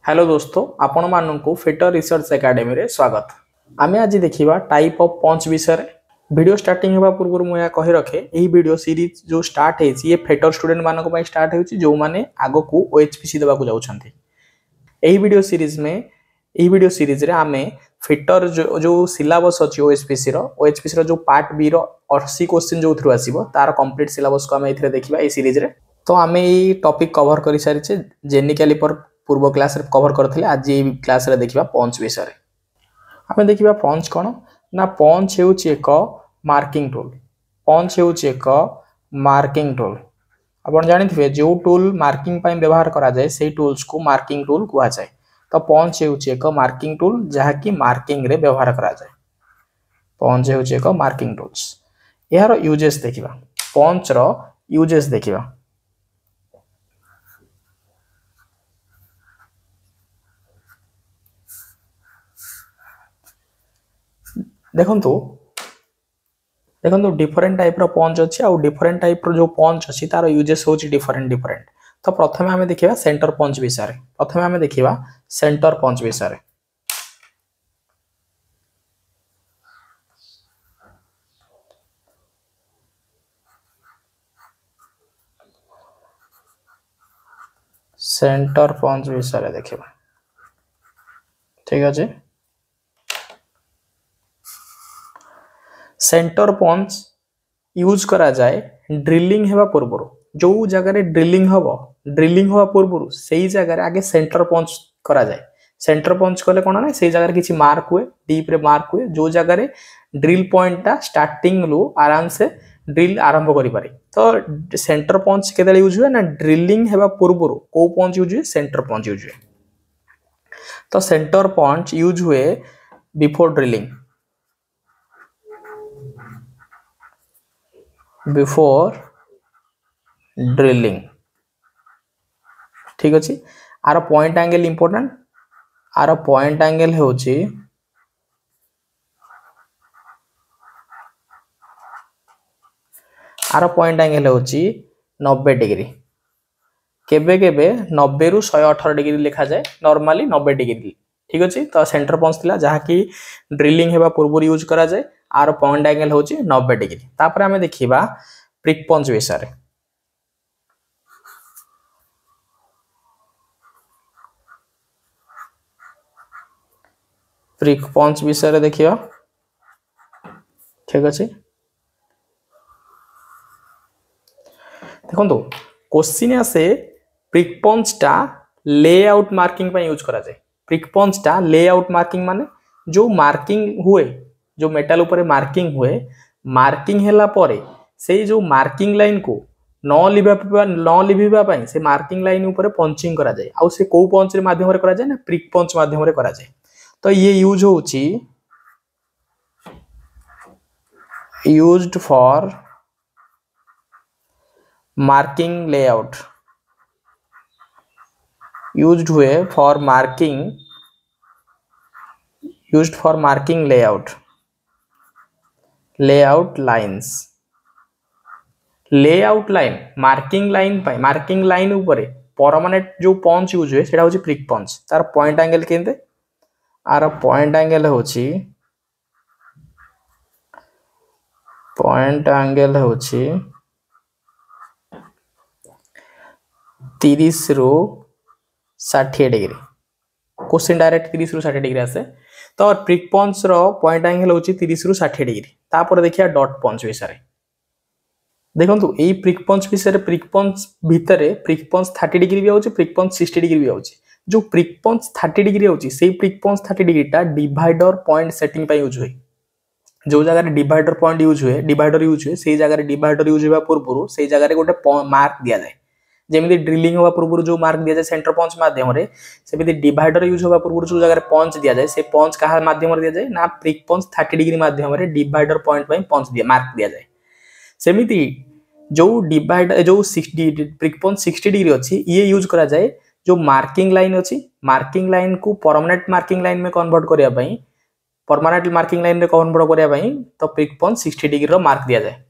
Hello दोस्तों, आपण मानू फिटर रिसर्च एकेडमी रे स्वागत। आमे आज देखिबा टाइप ऑफ पंच विषय। वीडियो स्टार्टिंग होबा पूर्व मु या कहि रखे एही वीडियो सीरीज जो स्टार्ट हेछि ये फिटर स्टूडेंट मानको पई स्टार्ट हेछि जो माने आगो को ओएचपीसी देबा को जाउछन्ती। एही वीडियो सीरीज रे आमे फिटर जो सिलेबस अछि ओएचपीसी रो जो पार्ट बी रो 80 क्वेश्चन जो थ्रू आसीबो तार कंप्लीट सिलेबस को आमे इथरे देखिबा ए सीरीज रे। तो आमे ई टॉपिक कवर करि सारिछे जेनिकली पर पूर्व क्लास रे कवर करथिले। आज ए क्लास रे देखिबा पंच विषय रे। आमे देखिबा पंच कोन ना पंच हेउची एक मार्किंग टूल। पंच हेउची एक मार्किंग टूल। आपण जानिथिबे जो टूल मार्किंग पई व्यवहार करा जाय सेही टूल्स को मार्किंग टूल कुआ जाय। तो पंच हेउची एक मार्किंग टूल जहा कि मार्किंग रे व्यवहार करा जाय। पंच हेउची एक मार्किंग टूल्स। यार यूजेस देखिबा। पंच रो यूजेस देखिबा। देखंतु डिफरेंट टाइप रो पंच अछि आ डिफरेंट टाइप रो जो पंच अछि तार यूजेस होछि डिफरेंट। तो प्रथमे हमें देखिबा सेंटर पंच विषय रे। प्रथमे हमें देखिबा सेंटर पंच विषय रे। सेंटर पंच विषय रे देखिबा। ठीक अछि। सेंटर पंच यूज करा जाए ड्रिलिंग हेबा पूर्व। जो जगह रे ड्रिलिंग होबा पूर्व सेही जगह रे आगे सेंटर पंच करा जाए। सेंटर पंच कले कोन ना सेही जगह रे किछि मार्क हुए, डीप रे मार्क हुए जो जगह रे ड्रिल पॉइंट ता स्टार्टिंग लो आराम से ड्रिल आरंभ करि पारे। तो सेंटर पंच केते यूज हुए ना ड्रिलिंग हेबा पूर्व को पंच यूज हुए सेंटर पंच यूज हुए। तो सेंटर पंच यूज हुए बिफोर ड्रिलिंग। Before drilling. ठीक अछि। आर पॉइंट एंगल इंपोर्टेंट। आर पॉइंट एंगल होछि आर पॉइंट एंगल होछि 90 डिग्री। केबे केबे 90 रु 118 डिग्री लिखा जाए, नॉर्मली 90 डिग्री। ठीक अछि। तो सेंटर पंच थिला जहा कि ड्रिलिंग हेबा पूर्व यूज करा जाए। आर पॉइंट एंगल होछि 90 डिग्री। तापर हमें देखिबा प्रिक पंच विषय रे। प्रिक पंच विषय रे देखिबा। ठीक अछि। देखंतु क्वेश्चन आसे प्रिक पंच टा लेआउट मार्किंग पे यूज करा जाए। प्रिक पंच टा लेआउट मार्किंग माने जो मार्किंग हुए, जो मेटल ऊपर मार्किंग हुए, मार्किंग हैला परे से जो मार्किंग लाइन को न लिभिबा पई से मार्किंग लाइन ऊपर पंचिंग करा जाए। आ से को पंच रे माध्यम रे करा जाए ना प्रिक पंच माध्यम रे करा जाए। तो ये यूज होची used for marking layout. Used हुए for marking layout lines. Layout line marking line ऊपर परमानेंट जो पंच यूज हुए सेटा होची प्रिक पंच। तार पॉइंट एंगल केनते आर पॉइंट एंगल होची 30 रु 60 डिग्री। क्वेश्चन डायरेक्ट 30 रु 60 डिग्री आसे। तो प्रिक पंच रो पॉइंट एंगल होची 30 रु 60 डिग्री। तापर देखिया डॉट पंच विषय रे। देखंतु एई प्रिक पंच विषय रे प्रिक पंच भितरे प्रिक पंच 30 डिग्री भी आउची, प्रिक पंच 60 डिग्री भी आउची। जो प्रिक पंच 30 डिग्री आउची सेही प्रिक पंच 30 डिग्री टा डिवाइडर पॉइंट सेटिंग पे यूज हुए। जो जगह रे डिवाइडर पॉइंट यूज हुए सेही जगह रे डिवाइडर यूज होबा पूर्व सेही जगह रे गोटे मार्क दिया जाए। जेमिति ड्रिलिंग होबा पूर्व जो मार्क दिया जाए सेंटर पंच माध्यम रे, सेमिति डिवाइडर यूज होबा पूर्व जो जगह रे पंच दिया जाए से पंच कहा माध्यम रे दिया जाए ना प्रिक पंच 30 डिग्री माध्यम रे डिवाइडर पॉइंट पई पंच दिया मार्क दिया जाए। सेमिति जो डिवाइडर जो 60 प्रिक पंच 60 डिग्री अछि ये यूज करा जाए जो मार्किंग लाइन अछि, मार्किंग लाइन को परमानेंट मार्किंग लाइन में कन्वर्ट करिया पई, परमानेंट मार्किंग लाइन रे कन्वर्ट करिया पई तो प्रिक पंच 60 डिग्री रो मार्क दिया जाए।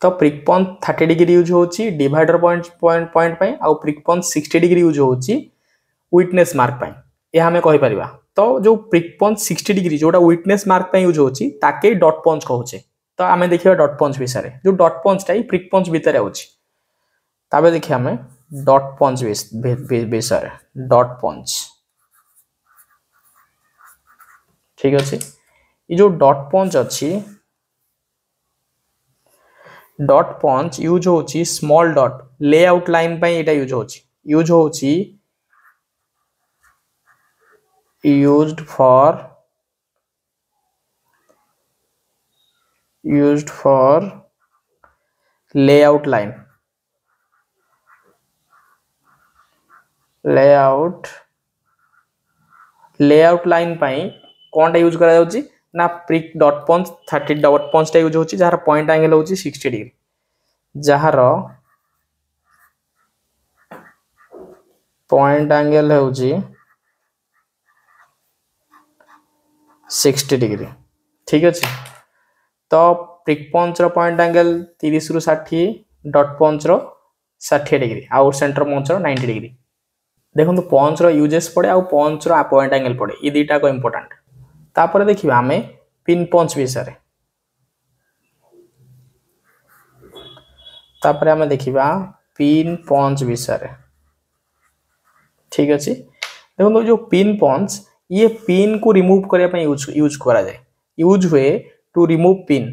तो प्रिक पंच 30 डिग्री यूज होची डिवाइडर पॉइंट पॉइंट पई आ प्रिक पंच 60 डिग्री यूज होची विटनेस मार्क पई। यह आम कहीपर तो जो प्रिक पंच 60 डिग्री जोटा विटनेस मार्क यूज होची ताके डॉट पंच कहूचे तो आम देखिए डॉट पंच विषय जो डॉट पंचटा ही प्रिक पंच भितर आवे देखिए आम डॉट पंच विषय डॉट पंच ठीक अच्छे ये जो डॉट पंच अच्छी डॉट पंच यूज होची स्मॉल डॉट लेआउट लाइन पे एटा यूज होची used for layout line layout line पाई कौन टा यूज करा जाउची ना प्रिक डॉट पंच 30 डॉट पंच टा यूज होची जहार पॉइंट एंगल होची 60 डिग्री जहार पॉइंट एंगल होची 60 डिग्री ठीक अच्छे तो प्रिक पंच रो पॉइंट एंगल 30 रु 60 डॉट पंच रो 60 डिग्री आउ सेंटर पंच रो 90 डिग्री देखो पंच रो यूजेस पड़े आउ पंच रो पॉइंट एंगल पड़े ये दुईटा को इंपोर्टेंट तापर देखिबा आमे पिन पंच विषय तापर आमे देखिबा पिन पंच विषय ठीक अच्छे देखो जो पिन पंच ये पिन को रिमूव करने पे यूज करा जाए यूज हुए to remove pin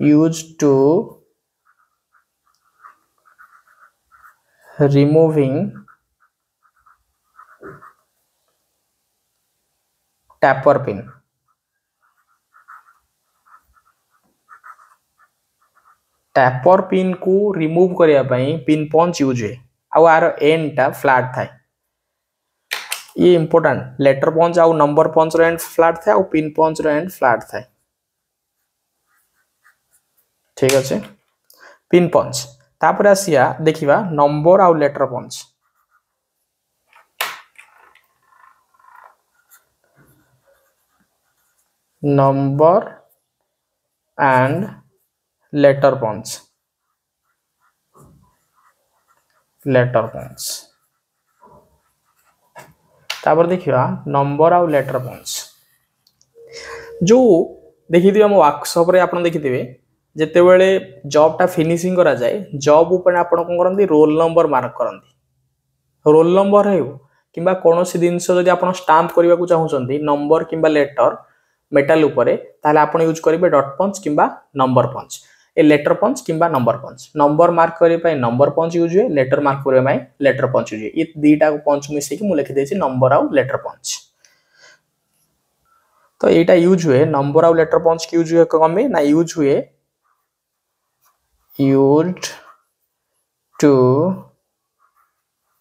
use to removing taper pin taper pin को रिमूव करने पिन पंच यूज हुए आउ आर एंड टा फ्लैट थाए ये इंपोर्टेंट लेटर पंच आउ नंबर पंच रो एंड फ्लैट थाए आउ पिन पंच रो एंड फ्लैट थाए ठीक अच्छे पिन पंच तापर आसिया देखिबा नंबर आउ letter punch number and letter punch तापर देखिबा नंबर आउ लेटर पंच जो देखिथिबे हम वर्कशॉप रे आपण देखिथिबे जेते बेले जॉब टा फिनिशिंग करा जाए जॉब ऊपर आपण कोन करंती रोल नंबर मार्क करंती रोल नंबर हेउ किंबा कोनोसी जिंस जदि आपण स्टाम्प करबा को चाहुचंती नंबर किंबा लेटर मेटल ऊपर ताले आपण यूज करिवे डॉट पंच किंबा नंबर पंच ए लेटर पंच किंबा नंबर पंच नंबर मार्क करे पाए नंबर पंच यूज हुए लेटर मार्क करे पाए लेटर पंच यूज हुए ये दीटा पंच मिसे कि मु लिखि देछि नंबर आउ लेटर पंच तो एटा यूज हुए नंबर आउ लेटर पंच की यूज हुए कमे ना यूज हुए used to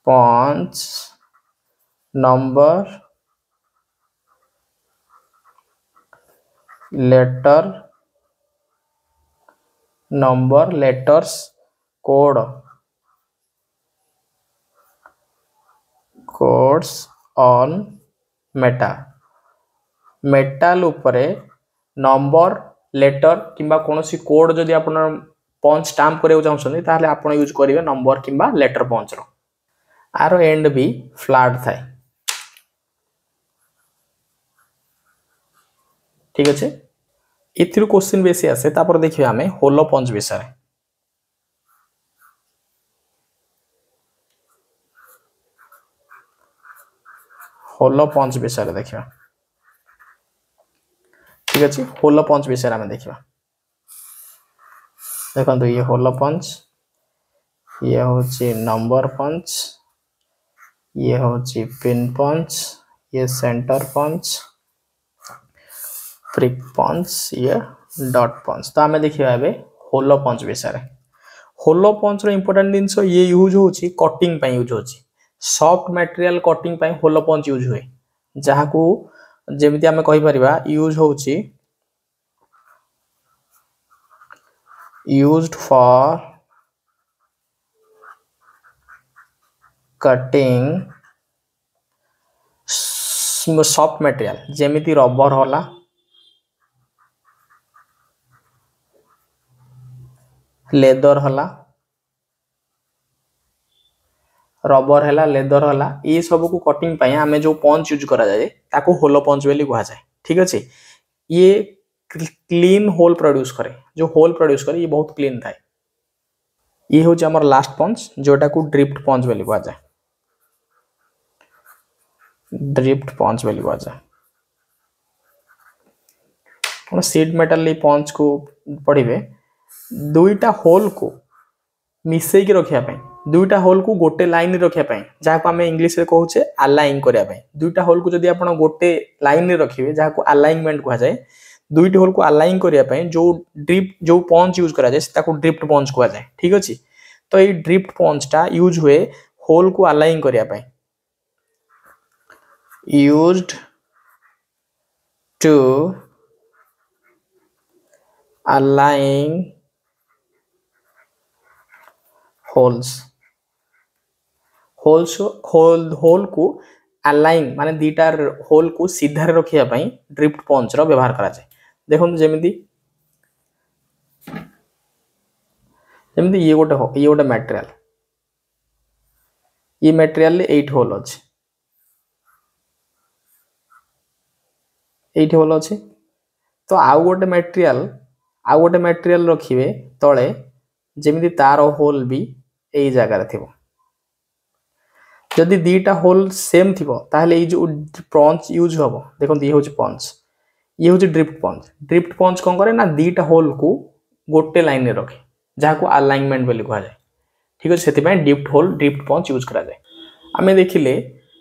punch number letter number letters codes on metal उपरे नंबर लेटर किंबा कोनोसी कोड जदि आपण पंच स्टाम्प करियो चाहछन ताले आपण यूज करिवे नंबर किंबा लेटर पंच रो आरो एंड भी फ्लैट थाए ठीक अच्छे इथिरु क्वेश्चन बेसी आसे तापर देखिबे हमें होलो पंच विषय होलो पंच विषय देखिबा ठीक अच्छे होलो पंच विषय हमें देखिबा देखो ये होलो पंच ये होची नंबर पंच ये होची पिन पंच ये सेंटर पंच प्रिक पंच ये डॉट पंच तो आमे देखिबा एबे होलो पंच विषय होलो पंच रो इंपोर्टेंट जिंस ये यूज होची कटिंग पे यूज होची सॉफ्ट मटेरियल कटिंग पे होलो पंच यूज हुए जहा को जेमिति आमे कहि परिबा यूज होची used for cutting soft material जेमिति रबर होला लेदर होला रबर है लेदर है ये सब को कटिंग पाई आम जो पंच यूज करा जाए ताको होल पंच बोली कह जाए। ठीक अच्छे ये क्लीन होल प्रोड्यूस करे जो होल प्रोड्यूस करे ये बहुत क्लीन थाए। ये हूँ आम लास्ट पंच जोटा को ड्रिफ्ट पंच बोली कह जाए। ड्रिफ्ट पंच बोली कह जाए। सीट मेटल पंच को पढ़े दुईटा होल को मिसेक रखापी दुईटा होल को गोटे लाइन रखापी जहाँ को आम इंग्लीश में कहूचे अलाइन करने दुईटा होल को जब आप गोटे लाइन रखिए जहाँ को अलाइनमेंट कह जाए दुईटी होल को अलाइन करने जो ड्रिफ्ट जो पंच यूज करा जाए ड्रिफ्ट पंच कह जाए। ठीक अच्छे तो ये ड्रिफ्ट पंचटा यूज हुए होल को अलाइन करने used to align holes hole को अलाइन माने दीटा होल को सीधार रखिया ड्रिफ्ट पंच रो व्यवहार करा जाए। देखो जमीती ये गोटे मटेरियल ये मटेरियल 8 होल अच्छे 8 होल अच्छे तो आउ गोटे मटेरियल रखिए तले जमीती तार होल भी यही जगार थी जदि दीटा होल सेम थी ताहले जो पंच यूज हम देखो ये हूँ पंच ये हूँ ड्रिफ्ट पंच कौन करे ना दीटा होल को गोटे लाइन में रखे जहाँ को अलाइनमेंट बोली कह जाए। ठीक अच्छे से ड्रिफ्ट पंच यूज करा जाए। आम देखिले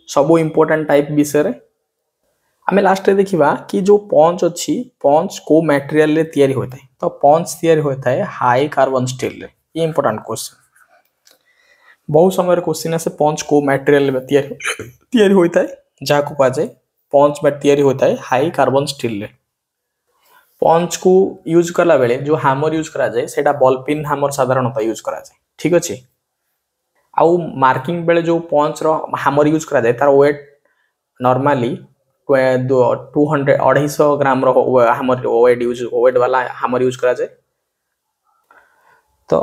सब इम्पोर्टेंट टाइप विषय आम लास्ट देखा कि जो पंच अच्छी पंच को मटेरियल रे तैयारी होता है तो पंच तैयारी होता है हाई कार्बन स्टील रे। ये इंपोर्टेंट क्वेश्चन बहुत समय क्वेश्चन आसे पंच को मटेरियल में तैयारी होता है जहाँ को कह जाए पंच में तैयारी होता है हाई कार्बन स्टील रे। पंच को यूज कला बेले जो हैमर यूज करा जाए सेटा बॉल पिन हैमर साधारणतः यूज करा जाए। ठीक अच्छे आउ मार्किंग बेले जो पंच रो हैमर यूज करा जाए तार वेट नॉर्मली 200 ग्राम रो हैमर वेट वाला हैमर यूज करा जाए तो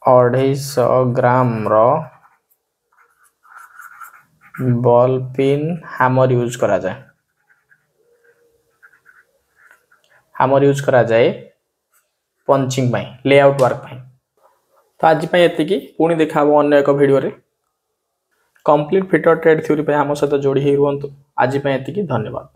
250 ग्राम row ball pin hammer use करा जाए पंचिंग लेआउट वर्क तो आज पुणी देखा अन्य एक वीडियो रे कंप्लीट फिटर ट्रेड थ्योरी आम सहित जोड़ी रुहतु। आज धन्यवाद।